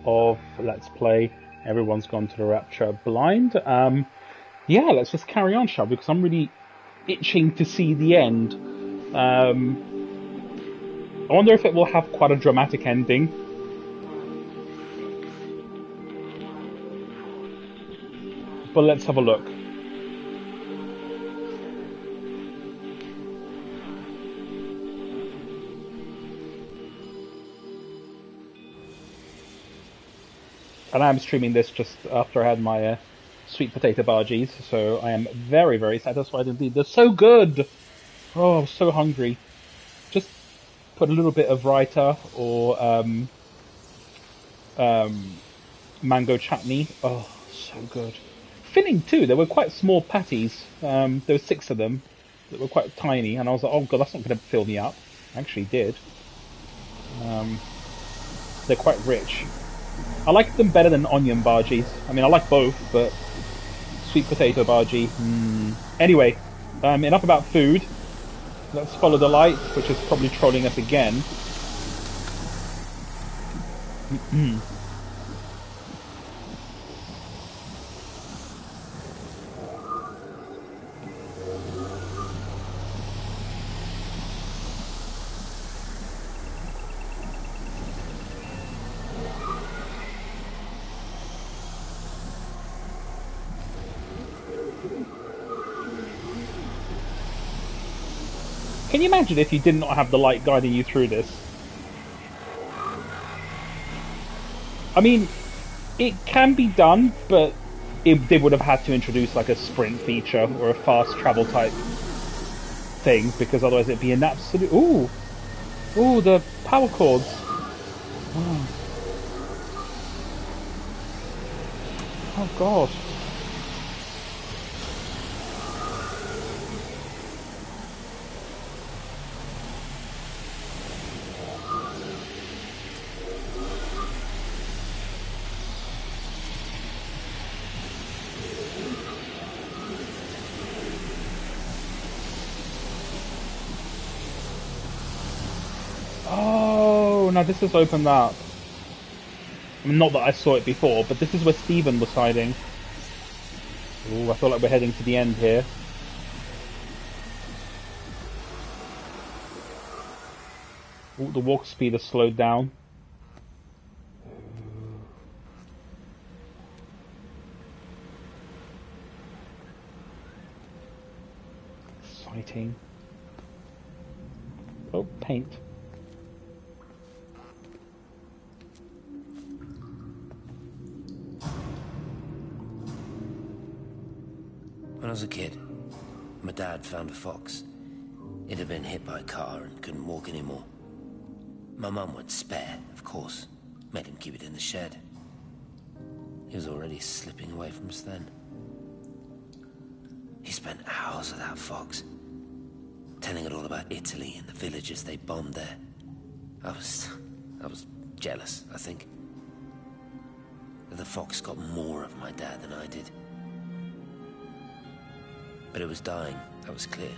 of Let's Play. Everyone's gone to the Rapture blind. Yeah, let's just carry on, shall we? Because I'm really itching to see the end. I wonder if it will have quite a dramatic ending. But let's have a look. And I'm streaming this just after I had my sweet potato bhaji's, so I am very, very satisfied indeed. They're so good! Oh, I'm so hungry. Just put a little bit of raita or mango chutney. Oh, so good. Filling too. They were quite small patties. There were 6 of them that were quite tiny, and I was like, oh god, that's not going to fill me up. I actually did. They're quite rich. I like them better than onion bhajis. I mean, I like both, but sweet potato bhaji. Anyway, enough about food. Let's follow the light, which is probably trolling us again. Can you imagine if you did not have the light guiding you through this? I mean, it can be done, but they would have had to introduce like a sprint feature or a fast travel type thing, because otherwise it'd be an absolute... Ooh! Ooh, the power cords. Oh, oh god. Oh, now this has opened up. I mean, not that I saw it before, but this is where Stephen was hiding. Ooh, I feel like we're heading to the end here. Ooh, the walk speed has slowed down. Exciting. Oh, paint. When I was a kid, my dad found a fox. It had been hit by a car and couldn't walk anymore. My mum went spare, of course. Made him keep it in the shed. He was already slipping away from us then. He spent hours with that fox, telling it all about Italy and the villages they bombed there. I was jealous, I think. The fox got more of my dad than I did. But it was dying, that was clear.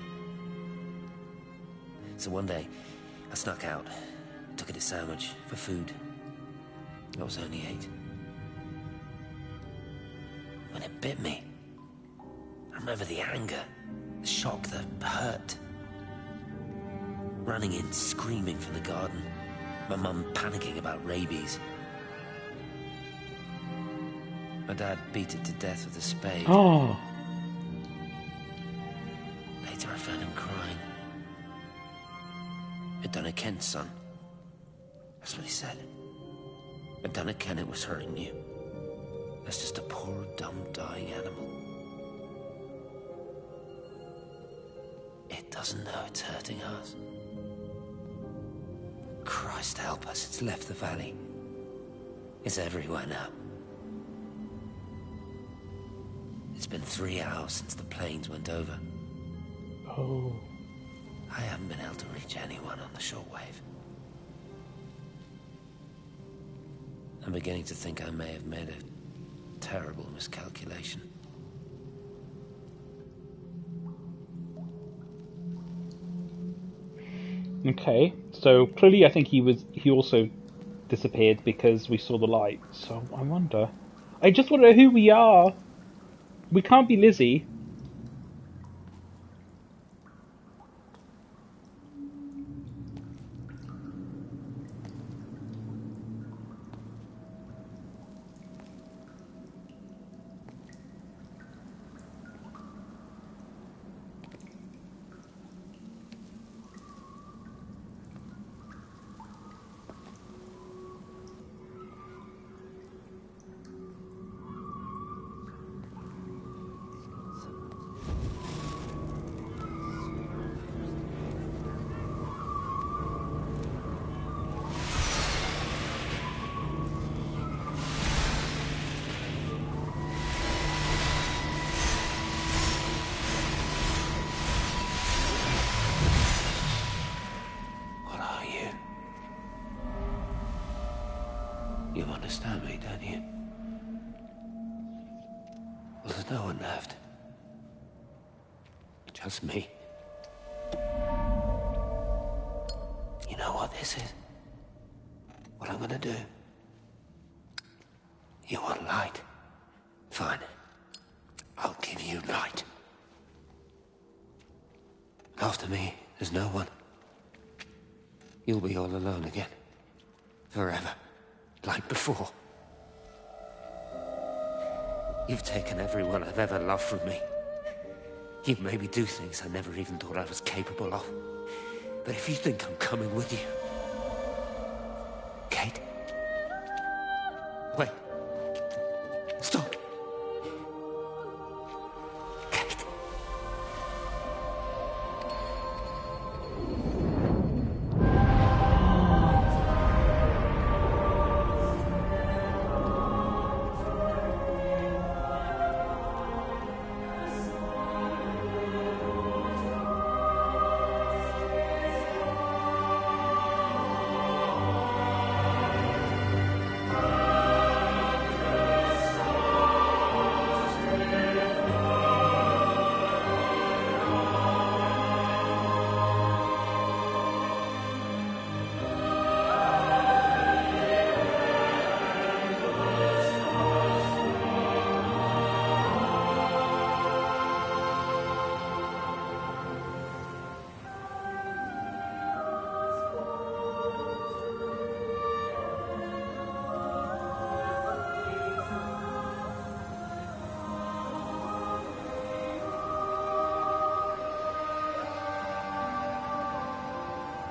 So one day, I snuck out, took it a sandwich for food. I was only 8. When it bit me, I remember the anger, the shock, the hurt. Running in, screaming from the garden. My mum panicking about rabies. My dad beat it to death with a spade. Oh. Later I found him crying. I'd done it, Ken's son. That's what he said. I'd done it, Ken, it was hurting you. That's just a poor, dumb, dying animal. It doesn't know it's hurting us. Christ help us, it's left the valley. It's everywhere now. It's been 3 hours since the planes went over. Oh. I haven't been able to reach anyone on the shortwave. I'm beginning to think I may have made a terrible miscalculation. Okay, so clearly I think he also disappeared because we saw the light. So I wonder. I just want to know who we are. We can't be Lizzie. What are you? You understand me, don't you? Well, there's no one left. Just me. You know what this is? What I'm gonna do? You want light? Fine. I'll give you light. After me, there's no one. You'll be all alone again. Forever. Like before. You've taken everyone I've ever loved from me. You've made me do things I never even thought I was capable of. But if you think I'm coming with you... Kate? Wait. Stop. Kate.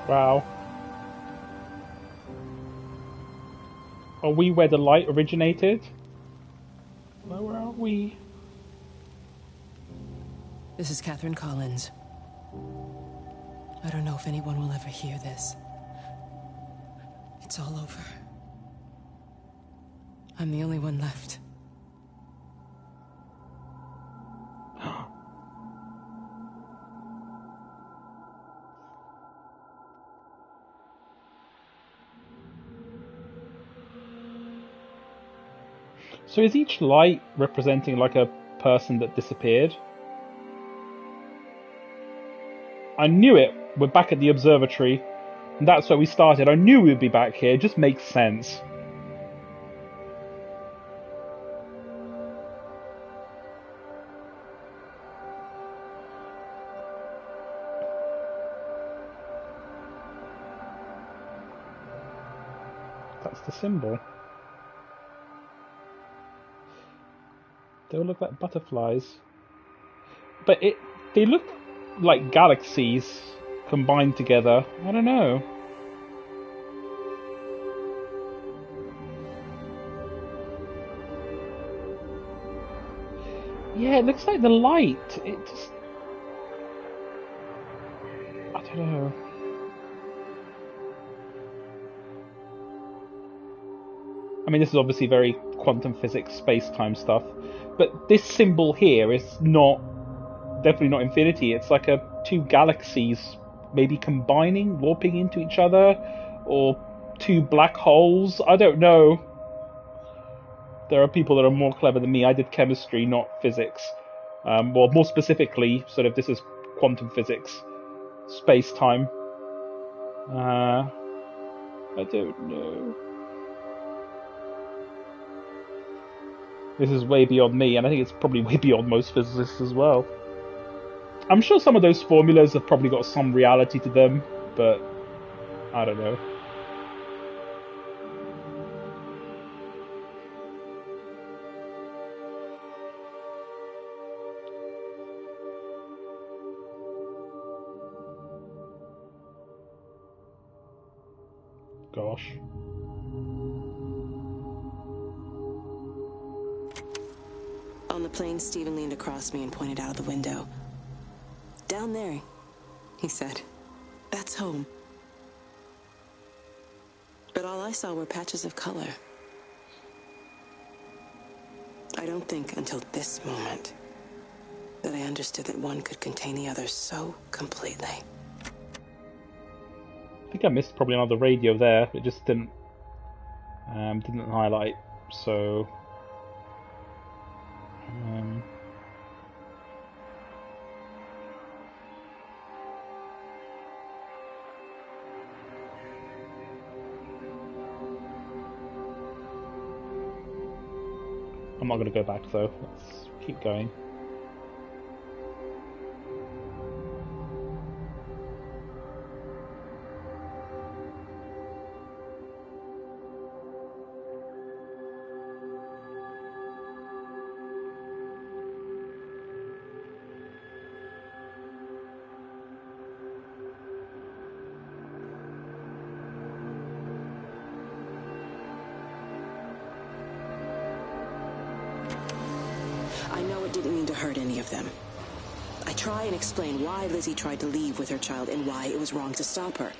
Wow. Are we where the light originated? Where are we? This is Catherine Collins. I don't know if anyone will ever hear this. It's all over. I'm the only one left. So is each light representing like a person that disappeared? I knew it. We're back at the observatory. And that's where we started. I knew we'd be back here. It just makes sense. That's the symbol. They all look like butterflies. But they look like galaxies combined together. I don't know. Yeah, it looks like the light. It just... I don't know. I mean, this is obviously very quantum physics, space-time stuff, but this symbol here is definitely not infinity. It's like two galaxies maybe combining, warping into each other, or two black holes. I don't know. There are people that are more clever than me. I did chemistry, not physics. Well, more specifically, sort of this is quantum physics, space-time. I don't know. This is way beyond me, and I think it's probably way beyond most physicists as well. I'm sure some of those formulas have probably got some reality to them, but I don't know. Gosh. On the plane, Stephen leaned across me and pointed out of the window. Down there, he said. That's home. But all I saw were patches of color. I don't think until this moment that I understood that one could contain the other so completely. I think I missed probably another radio there. It just didn't highlight. So I'm not going to go back though. Let's keep going. I know it didn't mean to hurt any of them. I try and explain why Lizzie tried to leave with her child and why it was wrong to stop her.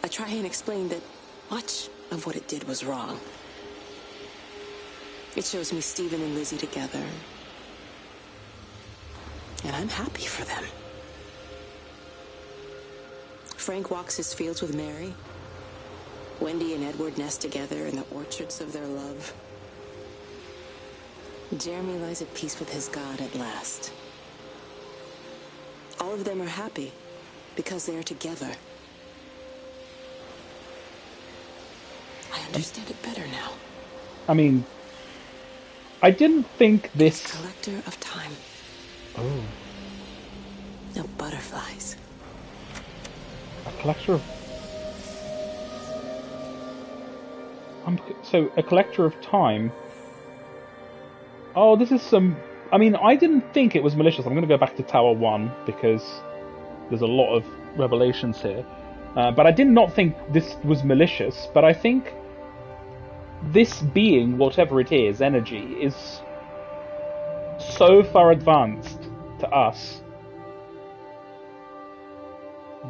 I try and explain that much of what it did was wrong. It shows me Stephen and Lizzie together. And I'm happy for them. Frank walks his fields with Mary. Wendy and Edward nest together in the orchards of their love. Jeremy lies at peace with his God at last. All of them are happy because they are together. I understand it better now. I mean, I didn't think this... It's a collector of time. Oh. No butterflies. A collector of... So, a collector of time... Oh, this is some... I mean, I didn't think it was malicious. I'm going to go back to Tower 1, because there's a lot of revelations here. But I did not think this was malicious, but I think this being, whatever it is, energy, is so far advanced to us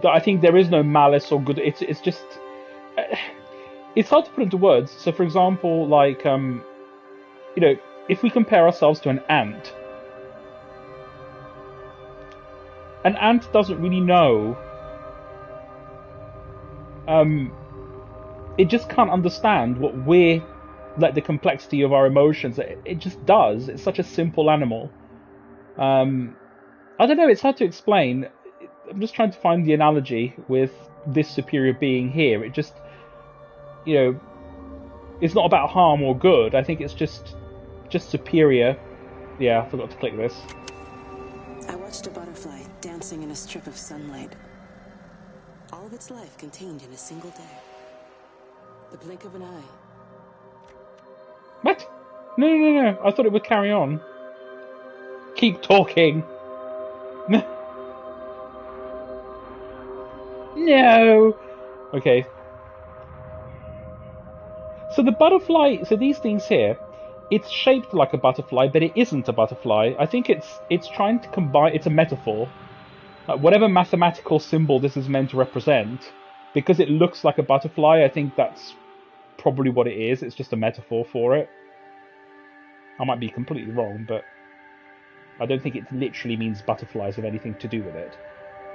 that I think there is no malice or good... It's just... It's hard to put into words. So, for example, like, you know, if we compare ourselves to an ant doesn't really know. It just can't understand what we're, like, the complexity of our emotions. It just does. It's such a simple animal. I don't know. It's hard to explain. I'm just trying to find the analogy with this superior being here. It just, you know, it's not about harm or good. I think it's just superior. Yeah, I forgot to click this. I watched a butterfly dancing in a strip of sunlight. All of its life contained in a single day. The blink of an eye. What? No. I thought it would carry on. Keep talking. No. Okay. So the butterfly... So these things here... It's shaped like a butterfly, but it isn't a butterfly. I think it's trying to combine... It's a metaphor. Whatever mathematical symbol this is meant to represent, because it looks like a butterfly, I think that's probably what it is. It's just a metaphor for it. I might be completely wrong, but I don't think it literally means butterflies have anything to do with it.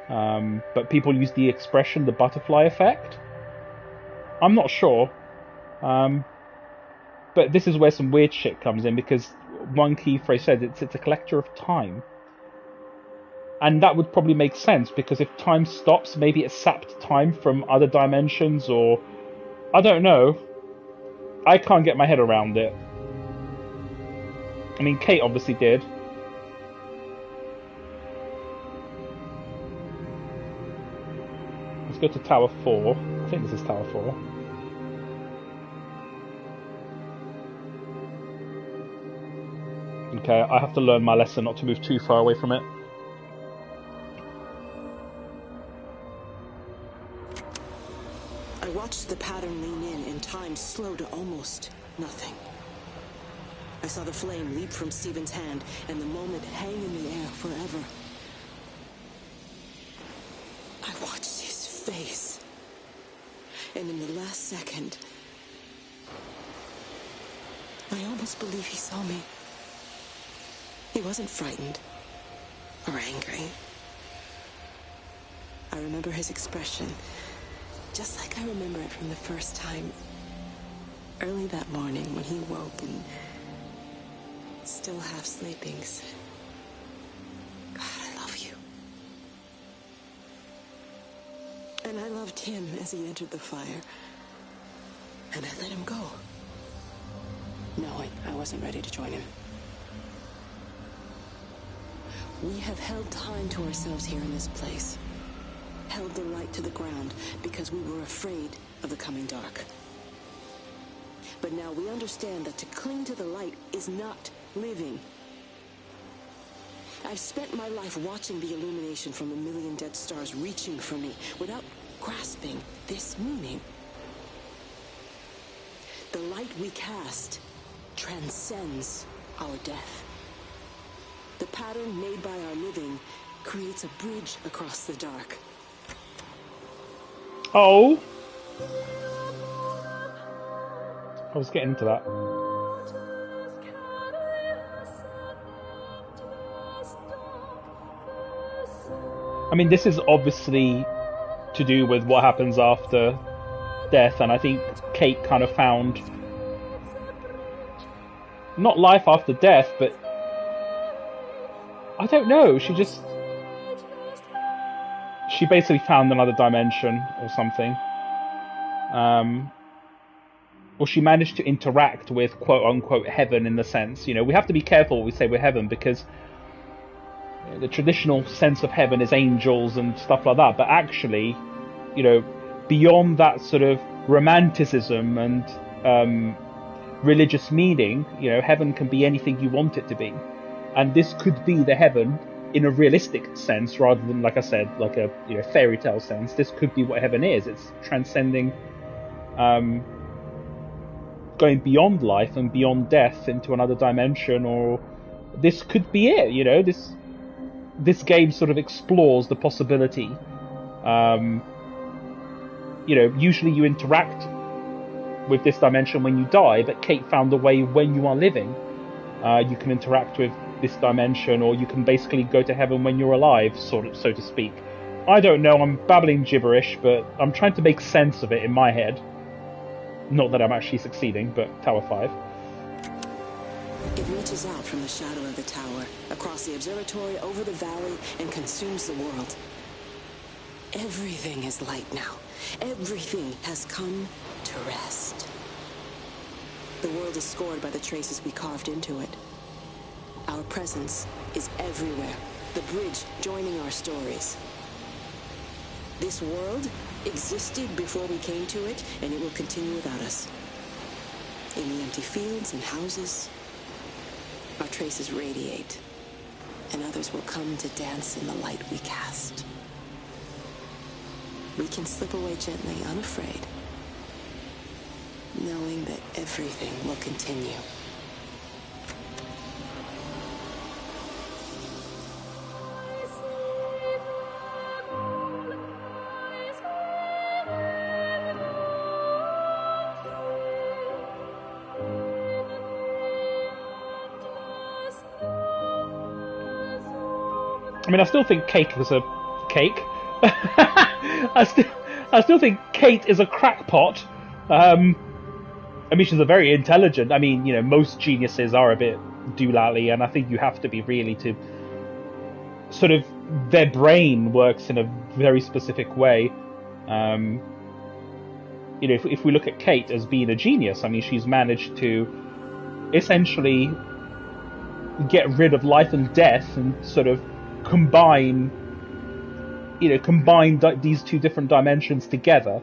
But people use the expression, the butterfly effect. I'm not sure. But this is where some weird shit comes in, because one key phrase said it's a collector of time. And that would probably make sense, because if time stops, maybe it sapped time from other dimensions, or... I don't know. I can't get my head around it. I mean, Kate obviously did. Let's go to Tower 4. I think this is Tower 4. Okay, I have to learn my lesson not to move too far away from it. I watched the pattern lean in and time slow to almost nothing. I saw the flame leap from Stephen's hand and the moment hang in the air forever. I watched his face. And in the last second, I almost believe he saw me. He wasn't frightened or angry. I remember his expression, just like I remember it from the first time, early that morning when he woke and, still half sleeping, said, "God, I love you." And I loved him as he entered the fire, and I let him go, knowing I wasn't ready to join him. We have held time to ourselves here in this place. Held the light to the ground because we were afraid of the coming dark. But now we understand that to cling to the light is not living. I've spent my life watching the illumination from a million dead stars reaching for me without grasping this meaning. The light we cast transcends our death. The pattern made by our living creates a bridge across the dark. Oh! I was getting into that. I mean, this is obviously to do with what happens after death, and I think Kate kind of found not life after death, but I don't know, she basically found another dimension or something. Or she managed to interact with quote-unquote heaven in the sense, we have to be careful when we say we're heaven, because the traditional sense of heaven is angels and stuff like that, but actually, beyond that sort of romanticism and religious meaning, heaven can be anything you want it to be. And this could be the heaven in a realistic sense, rather than, like I said, like a fairy tale sense. This could be what heaven is. It's transcending, going beyond life and beyond death into another dimension, or this could be it. This game sort of explores the possibility. Usually you interact with this dimension when you die, but Kate found a way when you are living. You can interact with this dimension, or you can basically go to heaven when you're alive, so to speak. I don't know, I'm babbling gibberish, but I'm trying to make sense of it in my head. Not that I'm actually succeeding, but Tower 5. It reaches out from the shadow of the tower, across the observatory, over the valley, and consumes the world. Everything is light now. Everything has come to rest. The world is scored by the traces we carved into it. Our presence is everywhere, the bridge joining our stories. This world existed before we came to it, and it will continue without us. In the empty fields and houses, our traces radiate, and others will come to dance in the light we cast. We can slip away gently, unafraid, knowing that everything will continue. I mean, I still think cake was a cake. I still think Kate is a crackpot. I mean, she's a very intelligent. I mean, most geniuses are a bit doolally, and I think you have to be really to sort of, their brain works in a very specific way. If we look at Kate as being a genius, I mean, she's managed to essentially get rid of life and death and sort of combine, these two different dimensions together.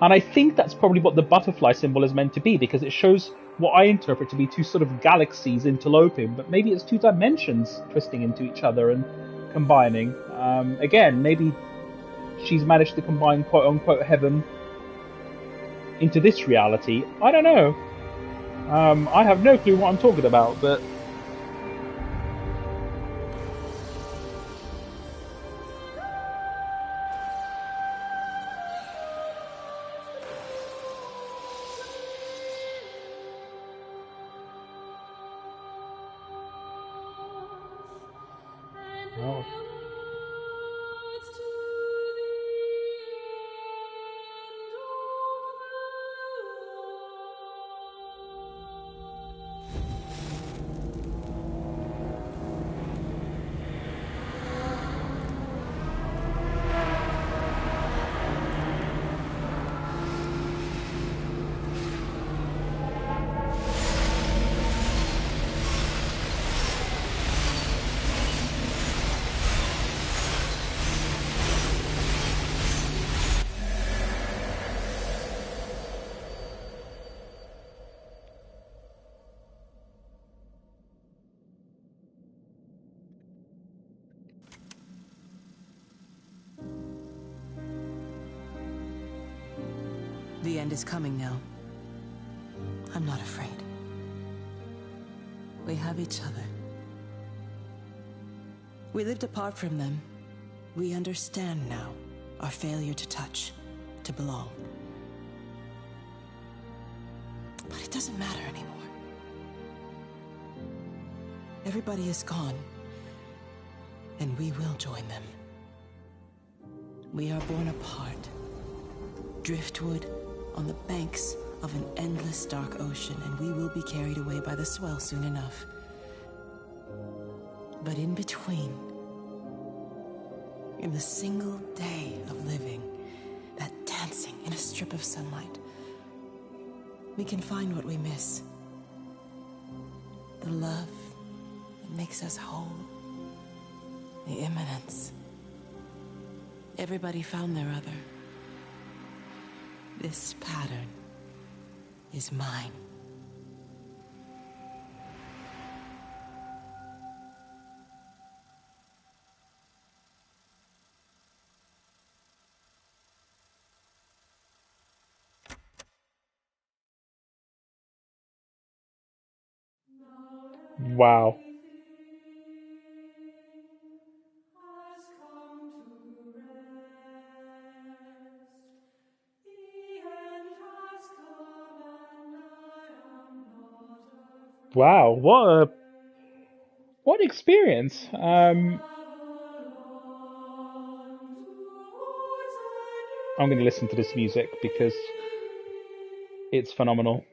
And I think that's probably what the butterfly symbol is meant to be, because it shows what I interpret to be two sort of galaxies interloping, but maybe it's two dimensions twisting into each other and combining. Again, maybe she's managed to combine quote unquote heaven into this reality. I don't know. I have no clue what I'm talking about, but oh. The end is coming now. I'm not afraid. We have each other. We lived apart from them. We understand now our failure to touch, to belong. But it doesn't matter anymore. Everybody is gone, and we will join them. We are born apart, driftwood on the banks of an endless dark ocean, and we will be carried away by the swell soon enough. But in between, in the single day of living, that dancing in a strip of sunlight, we can find what we miss. The love that makes us whole. The imminence. Everybody found their other. This pattern is mine. Wow. Wow, what experience. I'm going to listen to this music because it's phenomenal.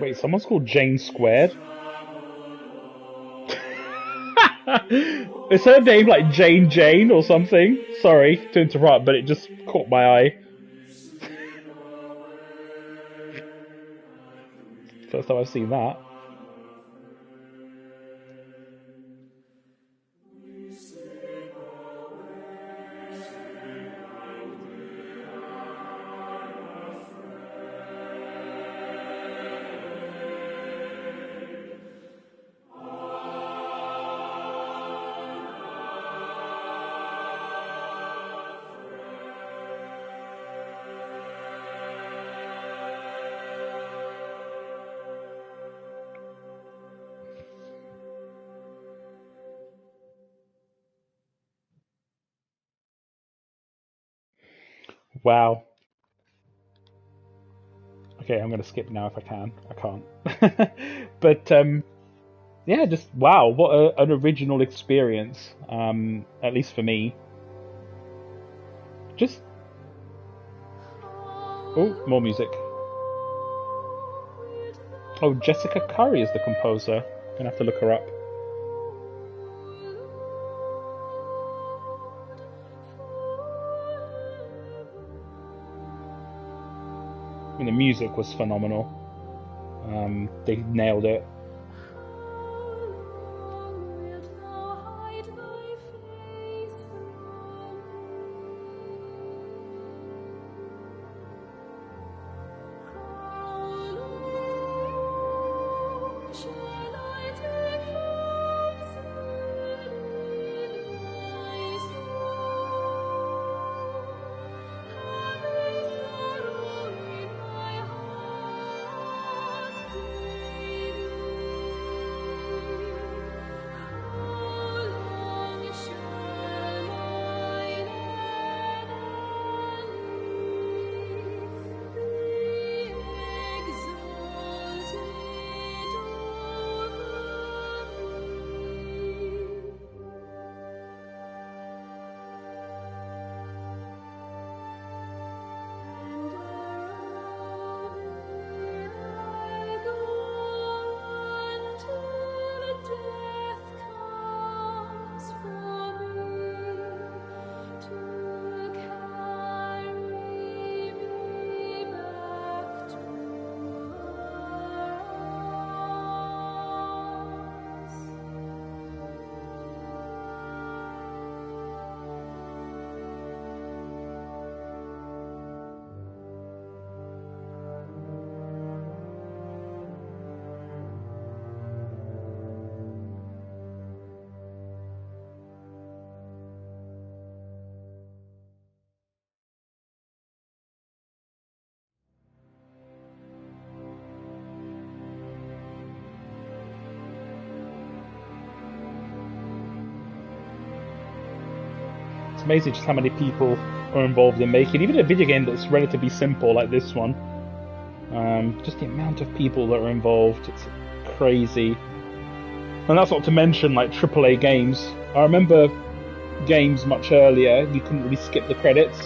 Wait, someone's called Jane Squared? Is her name like Jane or something? Sorry to interrupt, but it just caught my eye. First time I've seen that. Wow. Okay, I'm gonna skip now if I can. I can't. But yeah, just wow, what an original experience. At least for me. Just oh, more music. Oh, Jessica Curry is the composer. Gonna have to look her up. And the music was phenomenal. They nailed it. It's amazing just how many people are involved in making even a video game that's relatively simple like this one. Just the amount of people that are involved, it's crazy. And that's not to mention like AAA games. I remember games much earlier, you couldn't really skip the credits.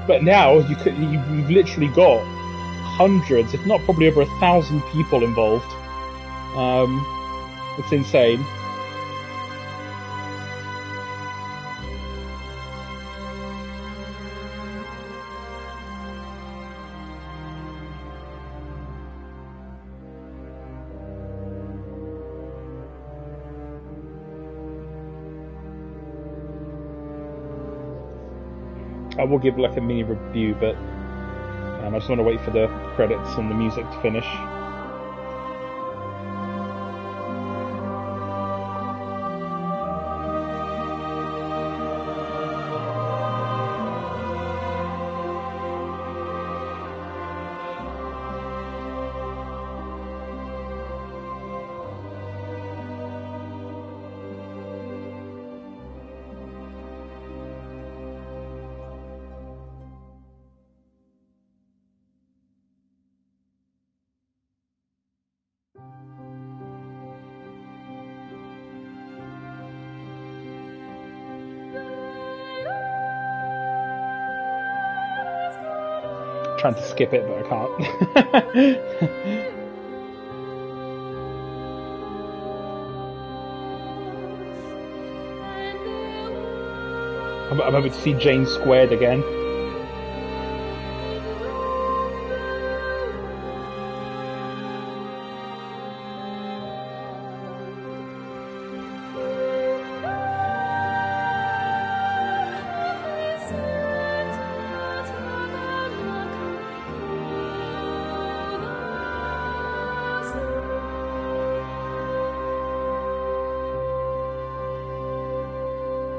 But now you've literally got hundreds, if not probably over 1,000 people involved. It's insane. I will give like a mini review, but I just want to wait for the credits and the music to finish. Trying to skip it, but I can't. I'm hoping to see Jane squared again.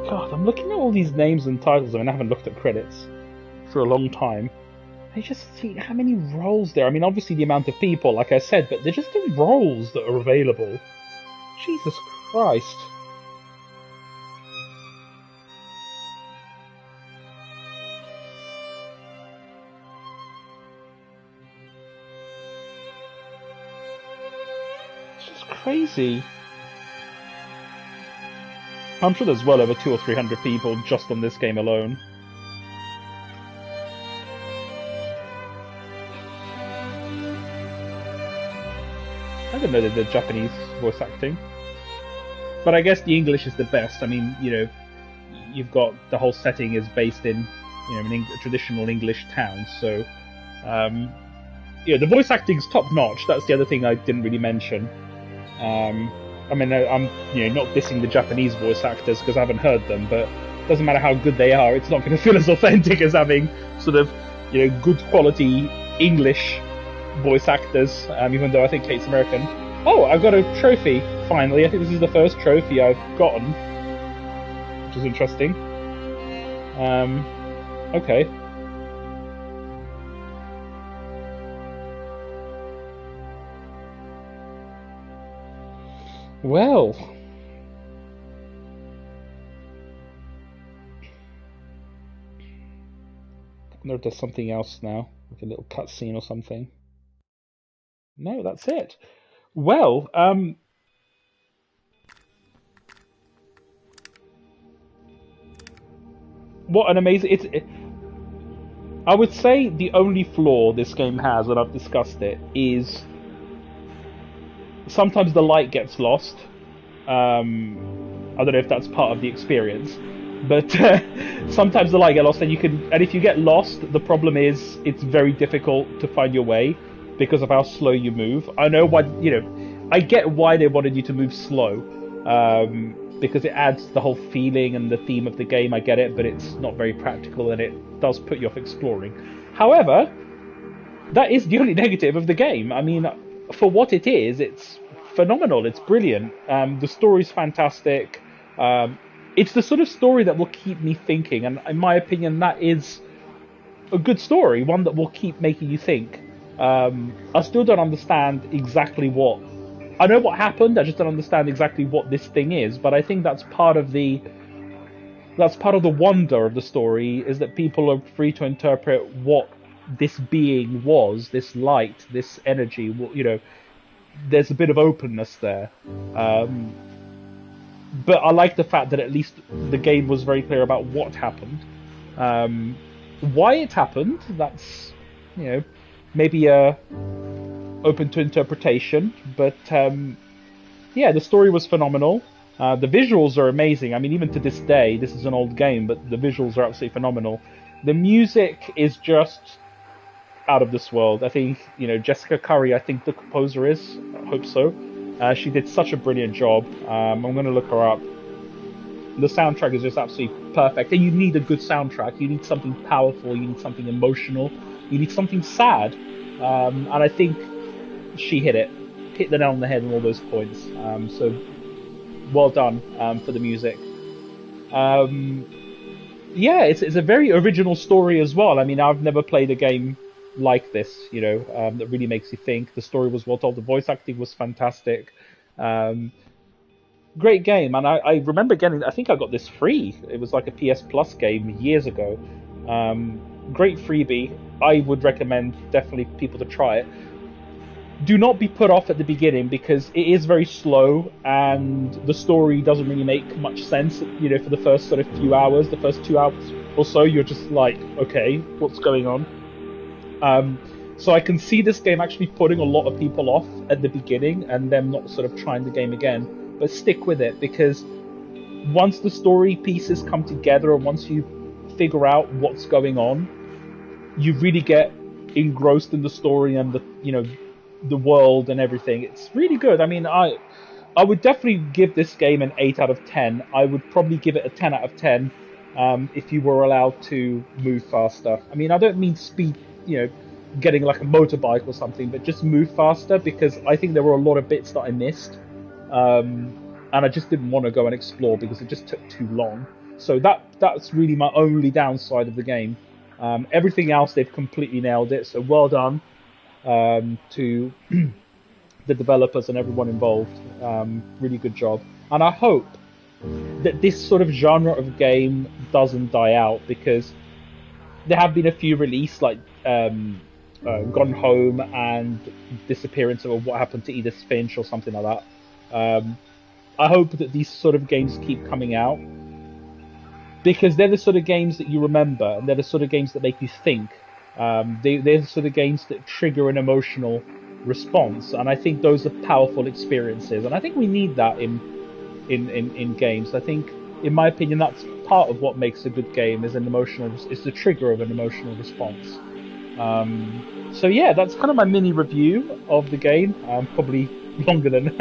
God, I'm looking at all these names and titles. I mean, I haven't looked at credits for a long time. I just see how many roles there. I mean, obviously the amount of people, like I said, but they're just the roles that are available. Jesus Christ. It's just crazy. I'm sure there's well over 200 or 300 people just on this game alone. I didn't know they did Japanese voice acting. But I guess the English is the best. I mean, you know, you've got the whole setting is based in, you know, a traditional English town, so yeah, the voice acting's top notch. That's the other thing I didn't really mention. I mean, I'm not dissing the Japanese voice actors because I haven't heard them, but it doesn't matter how good they are, it's not going to feel as authentic as having sort of good quality English voice actors. Even though I think Kate's American. Oh, I've got a trophy finally. I think this is the first trophy I've gotten, which is interesting. Okay. Well, I wonder if there's something else now, like a little cutscene or something. No, that's it. Well, what an amazing... I would say the only flaw this game has, and I've discussed it, is sometimes the light gets lost. I don't know if that's part of the experience, but sometimes the light gets lost, and if you get lost, the problem is it's very difficult to find your way because of how slow you move. I know why, I get why they wanted you to move slow, because it adds the whole feeling and the theme of the game. I get it, but it's not very practical, and it does put you off exploring. However, that is the only negative of the game. I mean, for what it is, it's phenomenal. It's brilliant. The story's fantastic. It's the sort of story that will keep me thinking, and in my opinion, that is a good story, one that will keep making you think. I still don't understand exactly what... I know what happened, I just don't understand exactly what this thing is, but I think that's part of the wonder of the story, is that people are free to interpret what this being was, this light, this energy. There's a bit of openness there. But I like the fact that at least the game was very clear about what happened. Why it happened, that's, maybe open to interpretation. But, yeah, the story was phenomenal. The visuals are amazing. I mean, even to this day, this is an old game, but the visuals are absolutely phenomenal. The music is just out of this world. I think, Jessica Curry, I think the composer is. I hope so. She did such a brilliant job. I'm going to look her up. The soundtrack is just absolutely perfect. And you need a good soundtrack. You need something powerful. You need something emotional. You need something sad. And I think she hit the nail on the head on all those points. So well done for the music. Yeah, it's a very original story as well. I mean, I've never played a game like this, that really makes you think. The story was well told. The voice acting was fantastic. Great game. And I remember I think I got this free. It was like a PS Plus game years ago. Great freebie. I would recommend definitely people to try it. Do not be put off at the beginning, because it is very slow and the story doesn't really make much sense. For the first sort of few hours, the first 2 hours or so, you're just like, okay, what's going on? So I can see this game actually putting a lot of people off at the beginning and them not sort of trying the game again. But stick with it, because once the story pieces come together and once you figure out what's going on, you really get engrossed in the story and the world and everything. It's really good. I mean, I would definitely give this game an 8 out of 10. I would probably give it a 10 out of 10 if you were allowed to move faster. I mean, I don't mean speed, getting like a motorbike or something, but just move faster, because I think there were a lot of bits that I missed. And I just didn't want to go and explore because it just took too long. So that's really my only downside of the game. Everything else, they've completely nailed it. So well done to the developers and everyone involved. Really good job. And I hope that this sort of genre of game doesn't die out, because there have been a few released, like Gone Home and Disappearance, or What Happened to Edith Finch or something like that. I hope that these sort of games keep coming out, because they're the sort of games that you remember, and they're the sort of games that make you think. They're the sort of games that trigger an emotional response, and I think those are powerful experiences, and I think we need that in games. I think, in my opinion, that's part of what makes a good game, is the trigger of an emotional response. So yeah, that's kind of my mini review of the game. Probably longer than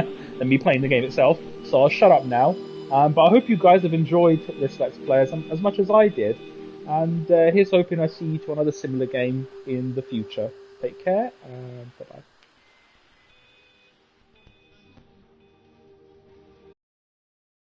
me playing the game itself, so I'll shut up now. But I hope you guys have enjoyed this Let's Play as much as I did, and here's hoping I see you to another similar game in the future. Take care, and bye bye.